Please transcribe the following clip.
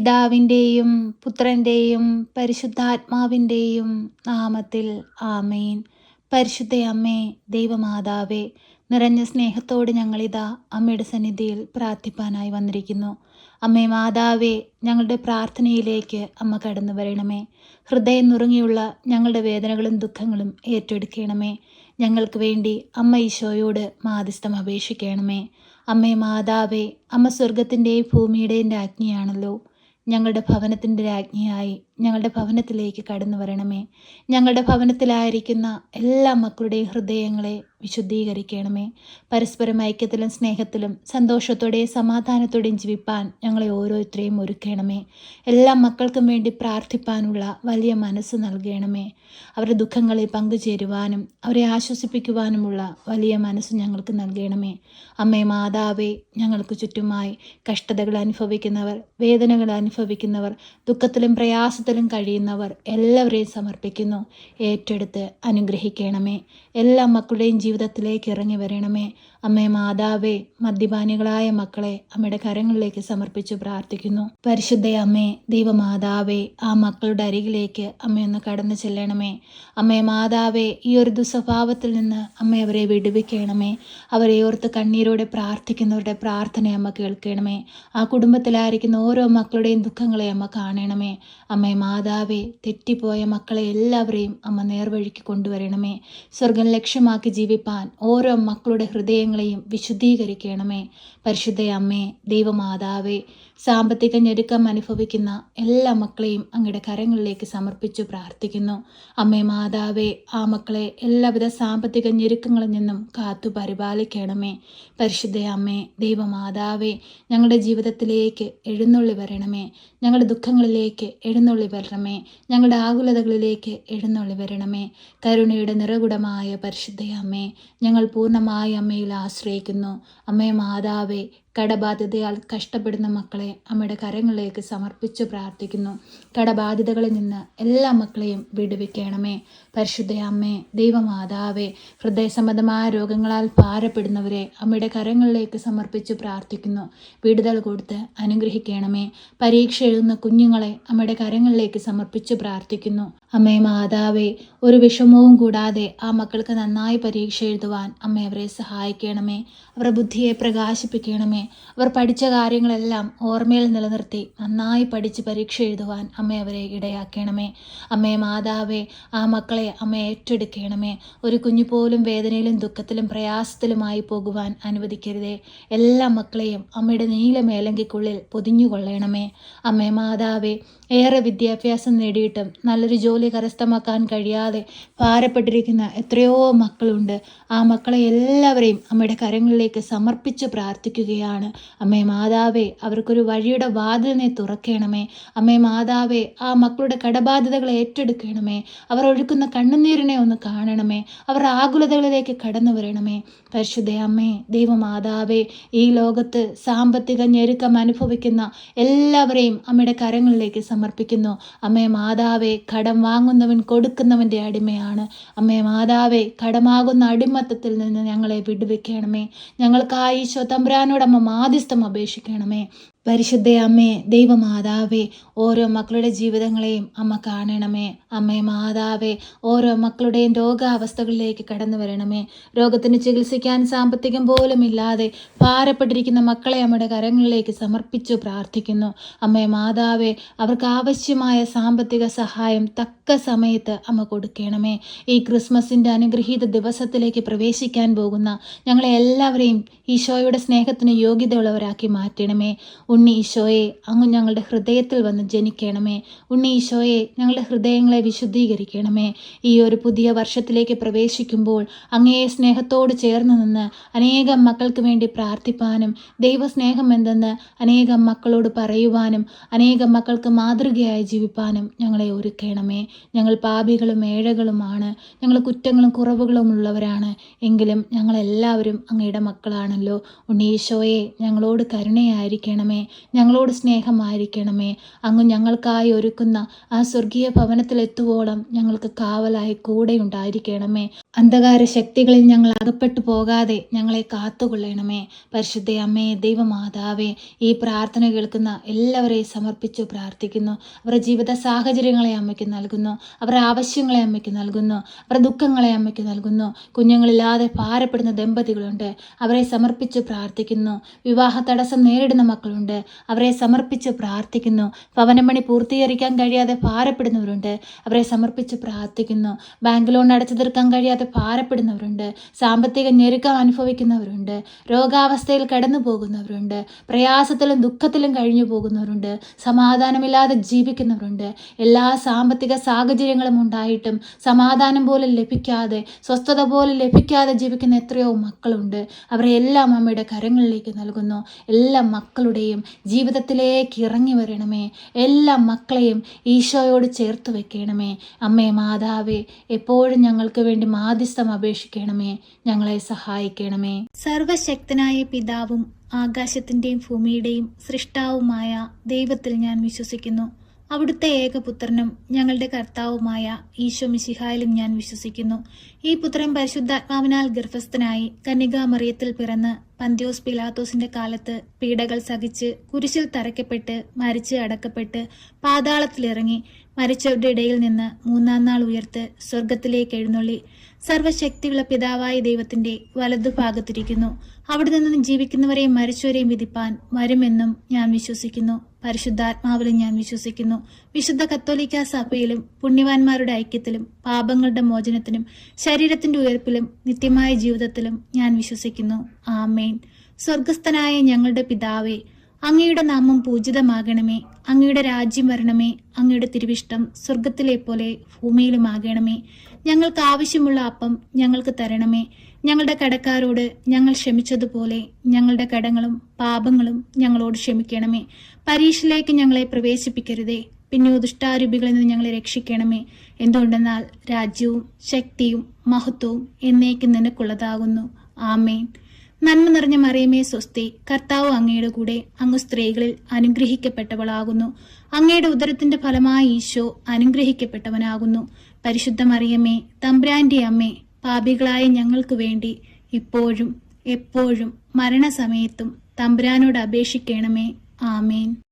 പിതാവിൻ്റെയും പുത്രൻ്റെയും പരിശുദ്ധാത്മാവിൻ്റെയും നാമത്തിൽ ആമേൻ. പരിശുദ്ധ അമ്മേ, ദൈവമാതാവേ, നിറഞ്ഞ സ്നേഹത്തോട് ഞങ്ങളിതാ അമ്മയുടെ സന്നിധിയിൽ പ്രാർത്ഥിപ്പാനായി വന്നിരിക്കുന്നു. അമ്മേ മാതാവേ, ഞങ്ങളുടെ പ്രാർത്ഥനയിലേക്ക് അമ്മ കടന്നു വരണമേ. ഹൃദയം നുറുങ്ങിയുള്ള ഞങ്ങളുടെ വേദനകളും ദുഃഖങ്ങളും ഏറ്റെടുക്കണമേ. ഞങ്ങൾക്ക് വേണ്ടി അമ്മ ഈശോയോട് മാധ്യസ്ഥം അപേക്ഷിക്കണമേ. അമ്മേ മാതാവേ, അമ്മ സ്വർഗത്തിൻ്റെയും ഭൂമിയുടെയും രാജ്ഞിയാണല്ലോ. ഞങ്ങളുടെ ഭവനത്തിൻ്റെ രാജ്ഞിയായി ഞങ്ങളുടെ ഭവനത്തിലേക്ക് കടന്നു വരണമേ. ഞങ്ങളുടെ ഭവനത്തിലായിരിക്കുന്ന എല്ലാ മക്കളുടെയും ഹൃദയങ്ങളെ വിശുദ്ധീകരിക്കണമേ. പരസ്പരം ഐക്യത്തിലും സ്നേഹത്തിലും സന്തോഷത്തോടെയും സമാധാനത്തോടെയും ജീവിപ്പാൻ ഞങ്ങളെ ഓരോരുത്തരെയും ഒരുക്കണമേ. എല്ലാ മക്കൾക്കും വേണ്ടി പ്രാർത്ഥിപ്പാനുള്ള വലിയ മനസ്സ് നൽകണമേ. അവരുടെ ദുഃഖങ്ങളിൽ പങ്കുചേരുവാനും അവരെ ആശ്വസിപ്പിക്കുവാനുമുള്ള വലിയ മനസ്സ് ഞങ്ങൾക്ക് നൽകണമേ. അമ്മേ മാതാവേ, ഞങ്ങൾക്ക് ചുറ്റുമായി കഷ്ടതകൾ അനുഭവിക്കുന്നവർ, വേദനകൾ അനുഭവിക്കുന്നവർ, ദുഃഖത്തിലും പ്രയാസത്തിലും കഴിയുന്നവർ എല്ലാവരെയും സമർപ്പിക്കുന്നു. ഏറ്റെടുത്ത് അനുഗ്രഹിക്കണമേ. എല്ലാ മക്കളുടെയും ജീവിതത്തിലേക്ക് ഇറങ്ങി വരണമേ. അമ്മേ മാതാവേ, മദ്യപാനികളായ മക്കളെ അമ്മയുടെ കരങ്ങളിലേക്ക് സമർപ്പിച്ചു പ്രാർത്ഥിക്കുന്നു. പരിശുദ്ധ അമ്മേ, ദൈവമാതാവേ, ആ മക്കളുടെ അരികിലേക്ക് അമ്മയൊന്ന് കടന്നു ചെല്ലണമേ. അമ്മേ മാതാവേ, ഈ ഒരു ദുസ്വഭാവത്തിൽ നിന്ന് അമ്മ അവരെ വിടുവിക്കണമേ. അവരെ ഓർത്ത് കണ്ണീരോടെ പ്രാർത്ഥിക്കുന്നവരുടെ പ്രാർത്ഥന അമ്മ കേൾക്കണമേ. ആ കുടുംബത്തിലായിരിക്കുന്ന ഓരോ മക്കളുടെയും ദുഃഖങ്ങളെ അമ്മ കാണണമേ. അമ്മേ മാതാവേ, തെറ്റിപ്പോയ മക്കളെ എല്ലാവരെയും അമ്മ നേർവഴിക്ക് കൊണ്ടുവരണമേ. സ്വർഗം ലക്ഷ്യമാക്കി ജീവിപ്പാൻ ഓരോ മക്കളുടെ ഹൃദയങ്ങളെയും വിശുദ്ധീകരിക്കണമേ. പരിശുദ്ധ അമ്മേ, ദൈവമാതാവേ, സാമ്പത്തിക ഞെരുക്കം അനുഭവിക്കുന്ന എല്ലാ മക്കളെയും അങ്ങയുടെ കരങ്ങളിലേക്ക് സമർപ്പിച്ചു പ്രാർത്ഥിക്കുന്നു. അമ്മേ മാതാവേ, ആ മക്കളെ എല്ലാവിധ സാമ്പത്തിക ഞെരുക്കങ്ങളിൽ നിന്നും കാത്തു പരിപാലിക്കണമേ. പരിശുദ്ധ അമ്മേ, ദൈവമാതാവേ, ഞങ്ങളുടെ ജീവിതത്തിലേക്ക് എഴുന്നള്ളി വരണമേ. ഞങ്ങളുടെ ദുഃഖങ്ങളിലേക്ക് എഴുന്നള്ളി വരണമേ. ഞങ്ങളുടെ ആകുലതകളിലേക്ക് എഴുന്നള്ളി വരണമേ. കരുണയുടെ നിറകുടമായ പരിശുദ്ധ അമ്മേ, ഞങ്ങൾ പൂർണ്ണമായി അമ്മയിൽ ആശ്രയിക്കുന്നു. അമ്മേ മാതാവേ, കടബാധ്യതയാൽ കഷ്ടപ്പെടുന്ന മക്കളെ അമ്മയുടെ കരങ്ങളിലേക്ക് സമർപ്പിച്ചു പ്രാർത്ഥിക്കുന്നു. കടബാധ്യതകളിൽ നിന്ന് എല്ലാ മക്കളെയും വിടുവിക്കണമേ. പരിശുദ്ധ അമ്മേ, ദൈവമാതാവേ, ഹൃദയ സംബന്ധമായ രോഗങ്ങളാൽ ഭാരപ്പെടുന്നവരെ അമ്മയുടെ കരങ്ങളിലേക്ക് സമർപ്പിച്ചു പ്രാർത്ഥിക്കുന്നു. വിടുതൽ കൊടുത്ത് അനുഗ്രഹിക്കണമേ. പരീക്ഷ എഴുതുന്ന കുഞ്ഞുങ്ങളെ അമ്മയുടെ കരങ്ങളിലേക്ക് സമർപ്പിച്ചു പ്രാർത്ഥിക്കുന്നു. അമ്മേ മാതാവേ, ഒരു വിഷമവും കൂടാതെ ആ മക്കൾക്ക് നന്നായി പരീക്ഷ എഴുതുവാൻ അമ്മ അവരെ സഹായിക്കണമേ. അവരുടെ ബുദ്ധിയെ പ്രകാശിപ്പിക്കണമേ. അവർ പഠിച്ച കാര്യങ്ങളെല്ലാം ഓർമ്മയിൽ നിലനിർത്തി നന്നായി പഠിച്ച് പരീക്ഷ എഴുതുവാൻ അമ്മ അവരെ ഇടയാക്കണമേ. അമ്മേ മാതാവേ, ആ മക്കളെ അമ്മ ഏറ്റെടുക്കണമേ. ഒരു കുഞ്ഞു പോലും വേദനയിലും ദുഃഖത്തിലും പ്രയാസത്തിലുമായി പോകുവാൻ അനുവദിക്കരുതേ. എല്ലാ മക്കളെയും അമ്മയുടെ നീല മേലങ്കിക്കുള്ളിൽ പൊതിഞ്ഞുകൊള്ളണമേ. അമ്മേ മാതാവേ, ഏറെ വിദ്യാഭ്യാസം നേടിയിട്ടും നല്ലൊരു ജോലി കരസ്ഥമാക്കാൻ കഴിയാതെ ഭാരപ്പെട്ടിരിക്കുന്ന എത്രയോ മക്കളുണ്ട്. ആ മക്കളെ എല്ലാവരെയും അമ്മയുടെ കരങ്ങളിലേക്ക് സമർപ്പിച്ച് പ്രാർത്ഥിക്കുകയാണ്. അമ്മേ മാതാവേ, അവർക്കൊരു വഴിയുടെ വാതിലിനെ തുറക്കണമേ. അമ്മേ മാതാവേ, ആ മക്കളുടെ കടബാധ്യതകളെ ഏറ്റെടുക്കണമേ. അവർ ഒഴുക്കുന്ന കണ്ണുനീരിനെ ഒന്ന് കാണണമേ. അവർ ആകുലതകളിലേക്ക് കടന്നു വരണമേ. പരിശുദ്ധ അമ്മേ, ദൈവമാതാവേ, ഈ ലോകത്ത് സാമ്പത്തിക ഞെരുക്കം അനുഭവിക്കുന്ന എല്ലാവരെയും അമ്മയുടെ കരങ്ങളിലേക്ക് സമർപ്പിക്കുന്നു. അമ്മേ മാതാവേ, കടം വാങ്ങുന്നവൻ കൊടുക്കുന്നവൻ്റെ അടിമയാണ്. അമ്മേ മാതാവേ, കടമാകുന്ന അടിമത്തത്തിൽ നിന്ന് ഞങ്ങളെ വിടുവിക്കണമേ. ഞങ്ങൾക്കായി ഈശോ തമ്പുരാനോട് അമ്മ മാധ്യസ്ഥം അപേക്ഷിക്കണമേ. പരിശുദ്ധ അമ്മേ, ദൈവമാതാവേ, ഓരോ മക്കളുടെ ജീവിതങ്ങളെയും അമ്മ കാണണമേ. അമ്മേ മാതാവേ, ഓരോ മക്കളുടെയും രോഗാവസ്ഥകളിലേക്ക് കടന്നു വരണമേ. രോഗത്തിന് ചികിത്സിക്കാൻ സാമ്പത്തികം പോലും ഇല്ലാതെ ഭാരപ്പെട്ടിരിക്കുന്ന മക്കളെ അമ്മയുടെ കരങ്ങളിലേക്ക് സമർപ്പിച്ചു പ്രാർത്ഥിക്കുന്നു. അമ്മേ മാതാവേ, അവർക്ക് ആവശ്യമായ സാമ്പത്തിക സഹായം തക്ക സമയത്ത് അമ്മ കൊടുക്കണമേ. ഈ ക്രിസ്മസിൻ്റെ അനുഗ്രഹീത ദിവസത്തിലേക്ക് പ്രവേശിക്കാൻ പോകുന്ന ഞങ്ങളെ എല്ലാവരെയും ഈശോയുടെ സ്നേഹത്തിന് യോഗ്യതയുള്ളവരാക്കി മാറ്റണമേ. ഉണ്ണി ഈശോയെ, അങ്ങ് ഞങ്ങളുടെ ഹൃദയത്തിൽ വന്ന് ജനിക്കണമേ. ഉണ്ണി ഈശോയെ, ഞങ്ങളുടെ ഹൃദയങ്ങളെ വിശുദ്ധീകരിക്കണമേ. ഈ ഒരു പുതിയ വർഷത്തിലേക്ക് പ്രവേശിക്കുമ്പോൾ അങ്ങയെ സ്നേഹത്തോട് ചേർന്ന് നിന്ന് അനേകം മക്കൾക്ക് വേണ്ടി പ്രാർത്ഥിപ്പാനും ദൈവസ്നേഹം എന്തെന്ന് അനേകം മക്കളോട് പറയുവാനും അനേകം മക്കൾക്ക് മാതൃകയായി ജീവിപ്പാനും ഞങ്ങളെ ഒരുക്കണമേ. ഞങ്ങൾ പാപികളും ഏഴകളുമാണ്. ഞങ്ങൾ കുറ്റങ്ങളും കുറവുകളും ഉള്ളവരാണ്. എങ്കിലും ഞങ്ങളെല്ലാവരും അങ്ങയുടെ മക്കളാണല്ലോ. ഉണ്ണി ഈശോയെ, ഞങ്ങളോട് കരുണയായിരിക്കണമേ. ഞങ്ങളോട് സ്നേഹമായിരിക്കണമേ. അങ്ങ് ഞങ്ങൾക്കായി ഒരുക്കുന്ന ആ സ്വർഗീയ ഭവനത്തിലെത്തുവോളം ഞങ്ങൾക്ക് കാവലായി കൂടെ ഉണ്ടായിരിക്കണമേ. അന്ധകാര ശക്തികളിൽ ഞങ്ങൾ അകപ്പെട്ടു പോകാതെ ഞങ്ങളെ കാത്തുകൊള്ളണമേ. പരിശുദ്ധ അമ്മേ, ദൈവമാതാവേ, ഈ പ്രാർത്ഥന കേൾക്കുന്ന എല്ലാവരെയും സമർപ്പിച്ചു പ്രാർത്ഥിക്കുന്നു. അവരുടെ ജീവിത സാഹചര്യങ്ങളെ അമ്മയ്ക്ക് നൽകുന്നു, അവരുടെ ആവശ്യങ്ങളെ അമ്മയ്ക്ക് നൽകുന്നു, അവരുടെ ദുഃഖങ്ങളെ അമ്മയ്ക്ക് നൽകുന്നു. കുഞ്ഞുങ്ങളില്ലാതെ ഭാരപ്പെടുന്ന ദമ്പതികളുണ്ട്, അവരെ സമർപ്പിച്ച് പ്രാർത്ഥിക്കുന്നു. വിവാഹ തടസ്സം നേരിടുന്ന മക്കളുണ്ട്, അവരെ സമർപ്പിച്ച് പ്രാർത്ഥിക്കുന്നു. ഭവനമണി പൂർത്തീകരിക്കാൻ കഴിയാതെ ഭാരപ്പെടുന്നവരുണ്ട്, അവരെ സമർപ്പിച്ച് പ്രാർത്ഥിക്കുന്നു. ബാങ്ക് ലോൺ അടച്ചു തീർക്കാൻ കഴിയാതെ ഭാരപ്പെടുന്നവരുണ്ട്, സാമ്പത്തിക ഞെരുക്കം അനുഭവിക്കുന്നവരുണ്ട്, രോഗാവസ്ഥയിൽ കടന്നു പോകുന്നവരുണ്ട്, പ്രയാസത്തിലും ദുഃഖത്തിലും കഴിഞ്ഞു പോകുന്നവരുണ്ട്, സമാധാനമില്ലാതെ ജീവിക്കുന്നവരുണ്ട്. എല്ലാ സാമ്പത്തിക സാഹചര്യങ്ങളും ഉണ്ടായിട്ടും സമാധാനം പോലും ലഭിക്കാതെ, സ്വസ്ഥത പോലും ലഭിക്കാതെ ജീവിക്കുന്ന എത്രയോ മക്കളുണ്ട്. അവരെ എല്ലാം അമ്മയുടെ കരങ്ങളിലേക്ക് നൽകുന്നു. എല്ലാ മക്കളുടെയും ജീവിതത്തിലേക്ക് ഇറങ്ങി വരണമേ. എല്ലാ മക്കളെയും ഈശോയോട് ചേർത്ത് വെക്കണമേ. അമ്മേ മാതാവേ, എപ്പോഴും ഞങ്ങൾക്ക് വേണ്ടി മാധ്യസ്ഥം അപേക്ഷിക്കണമേ. ഞങ്ങളെ സഹായിക്കണമേ. സർവശക്തനായ പിതാവും ആകാശത്തിൻ്റെയും ഭൂമിയുടെയും സൃഷ്ടാവുമായ ദൈവത്തിൽ ഞാൻ വിശ്വസിക്കുന്നു. അവിടുത്തെ ഏകപുത്രനും ഞങ്ങളുടെ കർത്താവുമായ ഈശോ മിശിഹായിലും ഞാൻ വിശ്വസിക്കുന്നു. ഈ പുത്രൻ പരിശുദ്ധാത്മാവിനാൽ ഗർഭസ്ഥനായി കന്യകാമറിയത്തിൽ പിറന്ന് പന്ത്യോസ് പിലാത്തോസിന്റെ കാലത്ത് പീഡകൾ സഹിച്ച് കുരിശിൽ തറയ്ക്കപ്പെട്ട് മരിച്ച് അടക്കപ്പെട്ട് പാതാളത്തിലിറങ്ങി മരിച്ചവരുടെ ഇടയിൽ നിന്ന് മൂന്നാം നാൾ ഉയർത്ത് സ്വർഗത്തിലേക്ക് എഴുന്നള്ളി സർവശക്തിയുള്ള പിതാവായ ദൈവത്തിന്റെ വലതുഭാഗത്തിരിക്കുന്നു. അവിടെ നിന്ന് ജീവിക്കുന്നവരെയും മരിച്ചവരെയും വിധിപ്പാൻ വരുമെന്നും ഞാൻ വിശ്വസിക്കുന്നു. പരിശുദ്ധാത്മാവിലും ഞാൻ വിശ്വസിക്കുന്നു. വിശുദ്ധ കത്തോലിക്ക സഭയിലും പുണ്യവാന്മാരുടെ ഐക്യത്തിലും പാപങ്ങളുടെ മോചനത്തിനും ശരീരത്തിന്റെ ഉയർപ്പിലും നിത്യമായ ജീവിതത്തിലും ഞാൻ വിശ്വസിക്കുന്നു. ആമേൻ. സ്വർഗസ്ഥനായ ഞങ്ങളുടെ പിതാവേ, അങ്ങയുടെ നാമം പൂജിതമാകണമേ. അങ്ങയുടെ രാജ്യം വരണമേ. അങ്ങയുടെ തിരുവിഷ്ടം സ്വർഗത്തിലെ പോലെ ഭൂമിയിലുമാകണമേ. ഞങ്ങൾക്ക് ആവശ്യമുള്ള അപ്പം ഞങ്ങൾക്ക് തരണമേ. ഞങ്ങളുടെ കടക്കാരോട് ഞങ്ങൾ ക്ഷമിച്ചതുപോലെ ഞങ്ങളുടെ കടങ്ങളും പാപങ്ങളും ഞങ്ങളോട് ക്ഷമിക്കണമേ. പരീക്ഷയിലേക്ക് ഞങ്ങളെ പ്രവേശിപ്പിക്കരുതേ, പിന്നെ ദുഷ്ടാരൂപികളിൽ നിന്ന് ഞങ്ങളെ രക്ഷിക്കണമേ. എന്തുകൊണ്ടെന്നാൽ രാജ്യവും ശക്തിയും മഹത്വവും എന്നേക്കും നിനക്കുള്ളതാകുന്നു. ആമേൻ. നന്മ നിറഞ്ഞ മറിയമേ സ്വസ്തി, കർത്താവ് അങ്ങയുടെ കൂടെ, അങ്ങ് സ്ത്രീകളിൽ അനുഗ്രഹിക്കപ്പെട്ടവളാകുന്നു. അങ്ങയുടെ ഉദരത്തിന്റെ ഫലമായ ഈശോ അനുഗ്രഹിക്കപ്പെട്ടവനാകുന്നു. പരിശുദ്ധ മറിയമേ, തമ്പുരാന്റെ അമ്മേ, പാപികളായ ഞങ്ങൾക്ക് വേണ്ടി ഇപ്പോഴും എപ്പോഴും മരണസമയത്തും തമ്പുരാനോട് അപേക്ഷിക്കണമേ. ആമേൻ.